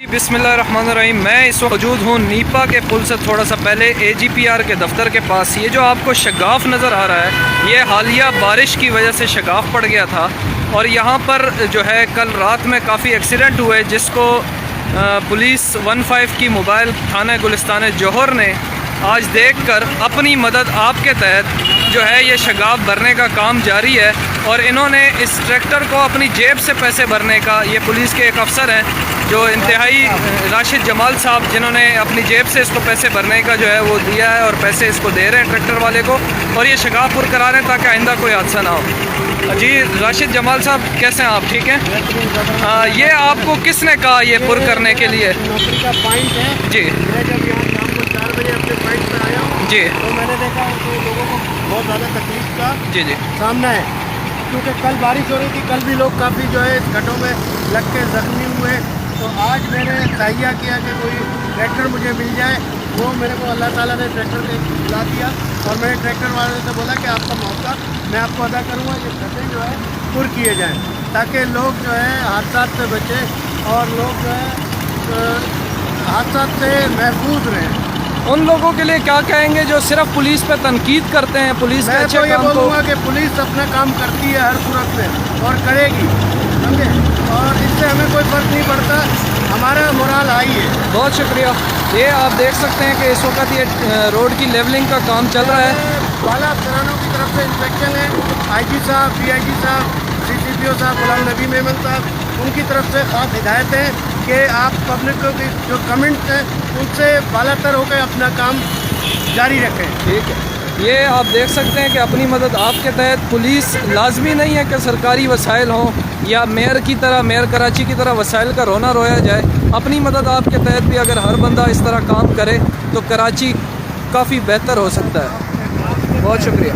بسم اللہ الرحمن الرحیم۔ میں اس وقت موجود ہوں نیپا کے پل سے تھوڑا سا پہلے AGPR کے دفتر کے پاس۔ یہ جو آپ کو شگاف نظر آ رہا ہے یہ حالیہ بارش کی وجہ سے شگاف پڑ گیا تھا، اور یہاں پر جو ہے کل رات میں کافی ایکسیڈنٹ ہوئے، جس کو پولیس 15 کی موبائل تھانہ گلستان جوہر نے آج دیکھ کر اپنی مدد آپ کے تحت جو ہے یہ شگاف بھرنے کا کام جاری ہے، اور انہوں نے اس ٹریکٹر کو اپنی جیب سے پیسے بھرنے کا، یہ پولیس کے ایک افسر ہیں جو انتہائی راشد جمال صاحب، جنہوں نے اپنی جیب سے اس کو پیسے بھرنے کا جو ہے وہ دیا ہے، اور پیسے اس کو دے رہے ہیں ٹریکٹر والے کو، اور یہ شگاف پر کرا رہے ہیں تاکہ آئندہ کوئی حادثہ نہ ہو۔ جی راشد جمال صاحب کیسے ہیں آپ؟ ٹھیک ہیں؟ یہ آپ کو کس نے کہا یہ پر کرنے کے لیے؟ نوکری کا پوائنٹ ہے جی میں جب یہاں شام کو 4 بجے اپنے پوائنٹ پہ آیا ہوں جی تو میں نے دیکھا کہ لوگوں کو بہت زیادہ تکلیف کا جی جی سامنا ہے، کیونکہ کل بارش ہو رہی تھی، کل بھی لوگ کافی جو ہے گھٹوں میں لگ کے زخمی ہوئے، تو آج میں نے تہیہ کیا کہ کوئی ٹریکٹر مجھے مل جائے۔ وہ میرے کو اللہ تعالیٰ نے ٹریکٹر سے دلا دیا، اور میں نے ٹریکٹر والے سے بولا کہ آپ کا موقع میں آپ کو ادا کروں گا، یہ کھڈے جو ہے پر کیے جائیں تاکہ لوگ جو ہے حادثات سے بچیں اور لوگ جو ہے حادثات سے محفوظ رہیں۔ ان لوگوں کے لیے کیا کہیں گے جو صرف پولیس پہ تنقید کرتے ہیں، پولیس کے میں اچھے تو یہ کام کو؟ بولوں گا کہ پولیس اپنا کام کرتی ہے ہر صورت میں اور کرے گی، سمجھے، اور اس سے ہمیں کوئی فرق نہیں پڑتا، ہمارا مورال ہائی ہے۔ بہت شکریہ۔ یہ آپ دیکھ سکتے ہیں کہ اس وقت یہ روڈ کی لیولنگ کا کام چل رہا ہے۔ بالا افسرانوں کی طرف سے انسپیکشن ہے، IG صاحب، DIG صاحب، CCPO صاحب، غلام نبی میمن صاحب، ان کی طرف سے خاص ہدایت ہے کہ آپ پبلک کو جو کمنٹس ہیں ان سے بالا تر ہو کے اپنا کام جاری رکھیں۔ ٹھیک ہے، یہ آپ دیکھ سکتے ہیں کہ اپنی مدد آپ کے تحت پولیس لازمی نہیں ہے کہ سرکاری وسائل ہوں یا میئر کی طرح، میئر کراچی کی طرح وسائل کا رونا رویا جائے۔ اپنی مدد آپ کے تحت بھی اگر ہر بندہ اس طرح کام کرے تو کراچی کافی بہتر ہو سکتا ہے۔ بہت شکریہ۔